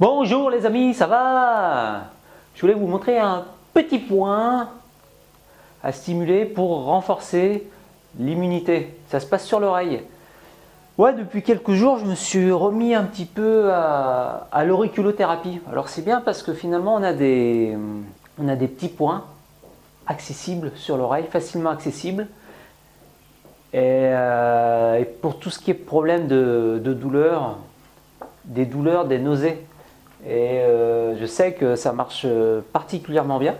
Bonjour les amis, ça va? Je voulais vous montrer un petit point à stimuler pour renforcer l'immunité. Ça se passe sur l'oreille. Ouais, depuis quelques jours, je me suis remis un petit peu à l'auriculothérapie. Alors c'est bien parce que finalement on a des petits points accessibles sur l'oreille, facilement accessibles. Et pour tout ce qui est problème de douleur, des douleurs, des nausées. Et je sais que ça marche particulièrement bien.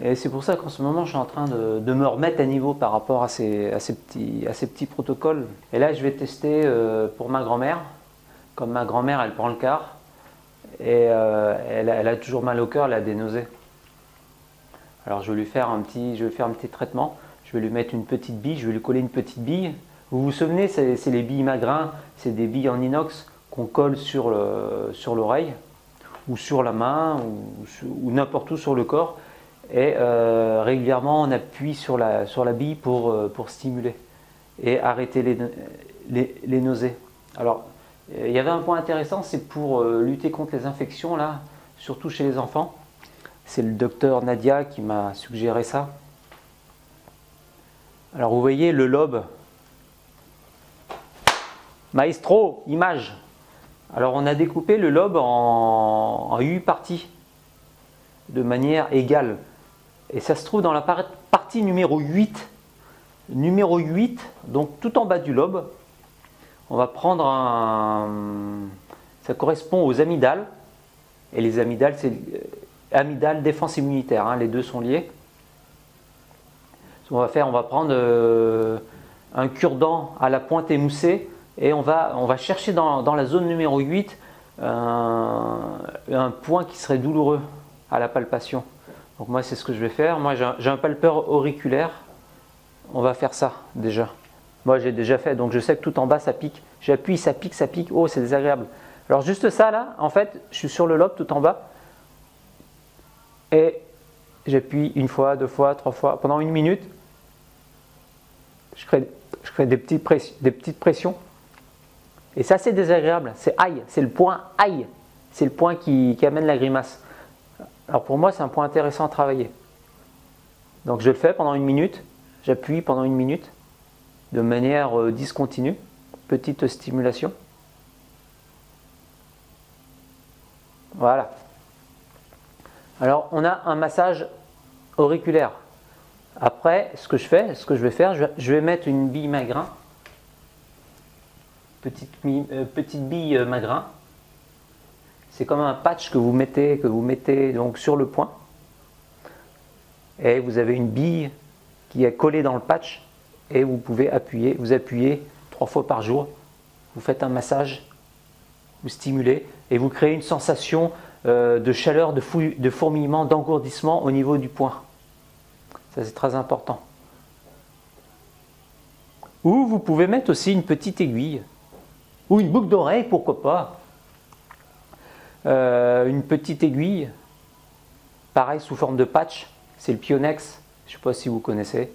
Et c'est pour ça qu'en ce moment, je suis en train de me remettre à niveau par rapport à ces petits protocoles. Et là, je vais tester pour ma grand-mère. Comme ma grand-mère, elle prend le quart. Et elle a toujours mal au cœur, elle a des nausées. Alors je vais lui faire un petit traitement. Je vais lui mettre une petite bille, je vais lui coller une petite bille. Vous vous souvenez, c'est les billes Magrin, c'est des billes en inox qu'on colle sur l'oreille ou sur la main ou n'importe où sur le corps. Et régulièrement on appuie sur la bille pour stimuler et arrêter les nausées. Alors il y avait un point intéressant, c'est pour lutter contre les infections là, surtout chez les enfants. C'est le docteur Nadia qui m'a suggéré ça. Alors vous voyez le lobe. Maestro, image. Alors on a découpé le lobe en 8 parties de manière égale. Et ça se trouve dans la partie numéro 8. Numéro 8, donc tout en bas du lobe. On va prendre ça correspond aux amygdales. Et les amygdales, c'est amygdale, défense immunitaire. Hein, les deux sont liés. Ce qu'on va faire, on va prendre un cure-dent à la pointe émoussée. Et on va chercher dans la zone numéro 8 un point qui serait douloureux à la palpation. Donc moi c'est ce que je vais faire. Moi j'ai un palpeur auriculaire. On va faire ça déjà. Moi j'ai déjà fait, donc je sais que tout en bas ça pique. J'appuie, ça pique, ça pique. Oh, c'est désagréable. Alors juste ça là, en fait, je suis sur le lobe tout en bas. Et j'appuie une fois, deux fois, trois fois, pendant une minute. Je crée des petites pressions. Et ça c'est désagréable, c'est aïe, c'est le point aïe, c'est le point qui amène la grimace. Alors pour moi c'est un point intéressant à travailler. Donc je le fais pendant une minute, j'appuie pendant une minute, de manière discontinue, petite stimulation. Voilà. Alors on a un massage auriculaire. Après ce que je vais faire, je vais mettre une bille Magrin. Petite bille Magrin. C'est comme un patch que vous mettez donc sur le point. Et vous avez une bille qui est collée dans le patch. Et vous pouvez appuyer. Vous appuyez 3 fois par jour. Vous faites un massage. Vous stimulez. Et vous créez une sensation de chaleur, de fourmillement, d'engourdissement au niveau du point. Ça c'est très important. Ou vous pouvez mettre aussi une petite aiguille. Ou une boucle d'oreille, pourquoi pas. Une petite aiguille, pareil sous forme de patch, c'est le Pionex, je ne sais pas si vous connaissez.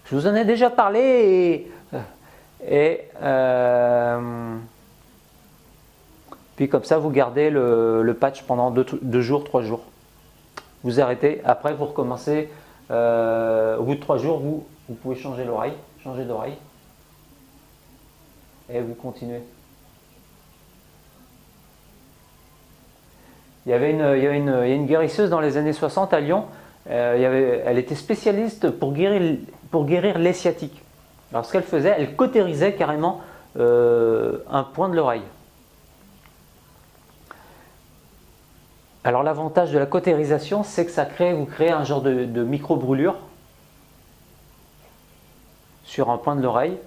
Je vous en ai déjà parlé puis comme ça vous gardez le patch pendant 2 jours, 3 jours. Vous arrêtez, après vous recommencez, au bout de 3 jours vous pouvez changer d'oreille. Et vous continuez. Il y a une guérisseuse dans les années 60 à Lyon. Elle était spécialiste pour guérir les sciatiques. Alors ce qu'elle faisait, elle cautérisait carrément un point de l'oreille. Alors l'avantage de la cautérisation, c'est que vous créez un genre de micro-brûlure sur un point de l'oreille.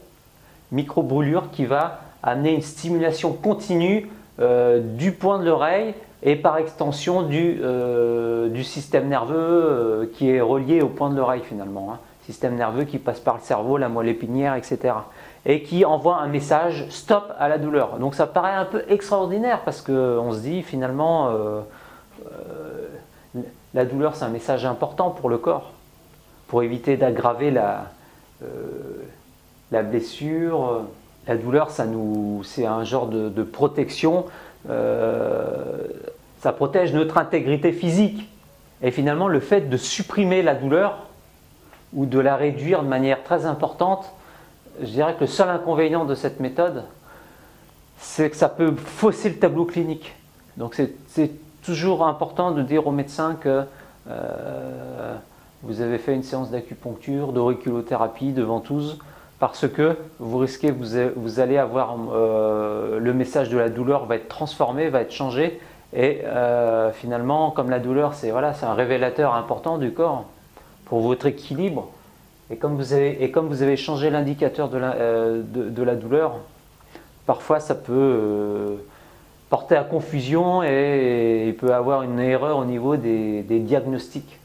Micro-brûlure qui va amener une stimulation continue du point de l'oreille et par extension du système nerveux qui est relié au point de l'oreille finalement. Hein. Système nerveux qui passe par le cerveau, la moelle épinière, etc. Et qui envoie un message stop à la douleur. Donc ça paraît un peu extraordinaire parce qu'on se dit finalement la douleur c'est un message important pour le corps, pour éviter d'aggraver la blessure. La douleur c'est un genre de protection ça protège notre intégrité physique. Et finalement, le fait de supprimer la douleur ou de la réduire de manière très importante, je dirais que le seul inconvénient de cette méthode, c'est que ça peut fausser le tableau clinique. Donc c'est toujours important de dire au médecin que vous avez fait une séance d'acupuncture, d'auriculothérapie, de ventouse, parce que vous risquez, vous allez avoir le message de la douleur va être transformé, va être changé, et finalement, comme la douleur, c'est un révélateur important du corps pour votre équilibre, et comme vous avez changé l'indicateur de la douleur, parfois ça peut porter à confusion et il peut y avoir une erreur au niveau des diagnostics.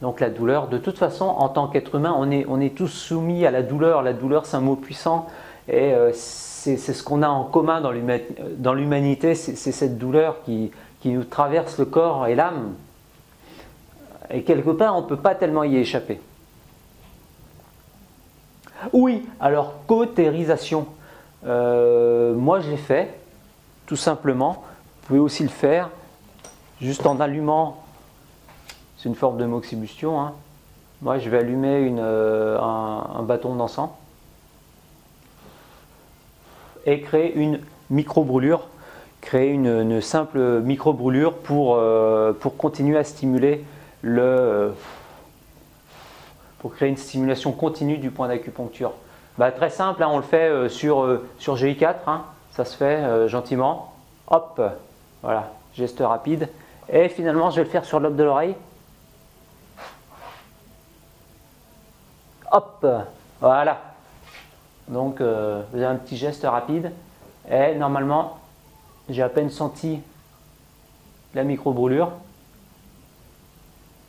Donc la douleur, de toute façon, en tant qu'être humain, on est tous soumis à la douleur. La douleur, c'est un mot puissant et c'est ce qu'on a en commun dans l'humanité, c'est cette douleur qui nous traverse le corps et l'âme. Et quelque part, on ne peut pas tellement y échapper. Oui, alors cautérisation. Moi, je l'ai fait, tout simplement. Vous pouvez aussi le faire juste en allumant. C'est une forme de moxibustion. Hein. Moi, je vais allumer un bâton d'encens et créer une micro-brûlure. Créer une simple micro-brûlure pour continuer à stimuler pour créer une stimulation continue du point d'acupuncture. Très simple, hein, on le fait sur GI4, hein, ça se fait gentiment. Hop, voilà, geste rapide. Et finalement, je vais le faire sur le lobe de l'oreille. Hop, voilà. Donc, vous avez un petit geste rapide. Et normalement, j'ai à peine senti la micro-brûlure.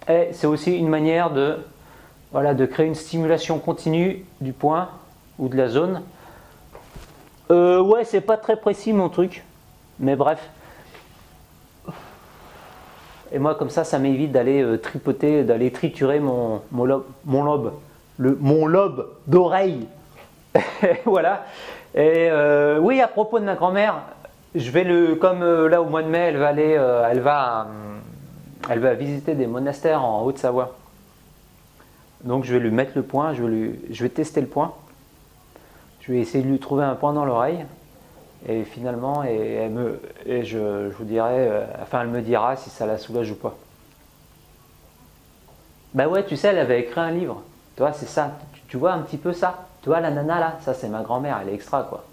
Et c'est aussi une manière de créer une stimulation continue du point ou de la zone. Ouais, c'est pas très précis mon truc, mais bref. Et moi, comme ça m'évite d'aller tripoter, d'aller triturer mon lobe d'oreille. Voilà. Et oui, à propos de ma grand-mère, je vais comme là au mois de mai, elle va aller, elle va visiter des monastères en Haute-Savoie. Donc je vais lui mettre le point, je vais tester le point. Je vais essayer de lui trouver un point dans l'oreille. Et finalement, je vous dirai, elle me dira si ça la soulage ou pas. Bah ouais, tu sais, elle avait écrit un livre. Tu vois, c'est ça. Tu vois un petit peu ça. Tu vois la nana là, ça c'est ma grand-mère, elle est extra quoi.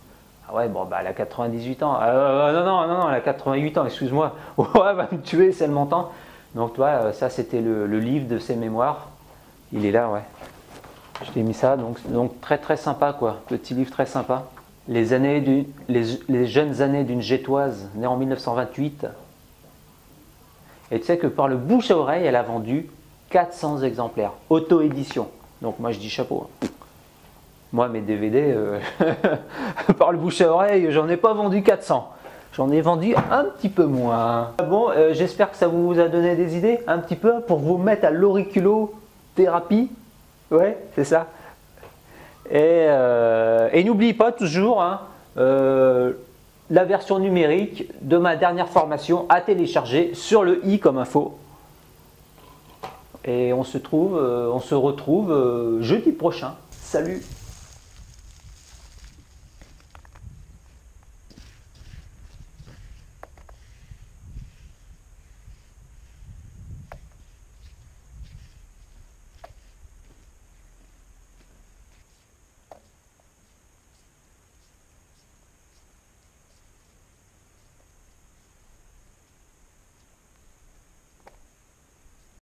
Ah ouais, bon elle a 98 ans. Non, elle a 88 ans, excuse-moi. Ouais, elle va me tuer si elle m'entend. Donc tu vois, ça c'était le livre de ses mémoires. Il est là, ouais. Je t'ai mis ça, donc très très sympa quoi. Petit livre très sympa. Les jeunes années d'une Gétoise née en 1928. Et tu sais que par le bouche à oreille, elle a vendu 400 exemplaires. Auto-édition. Donc moi je dis chapeau. Moi mes DVD, par le bouche à oreille, j'en ai pas vendu 400. J'en ai vendu un petit peu moins. Bon, j'espère que ça vous a donné des idées, un petit peu, pour vous mettre à l'auriculothérapie. Ouais, c'est ça. Et n'oublie pas toujours hein, la version numérique de ma dernière formation à télécharger sur le i comme info. Et on se retrouve jeudi prochain. Salut!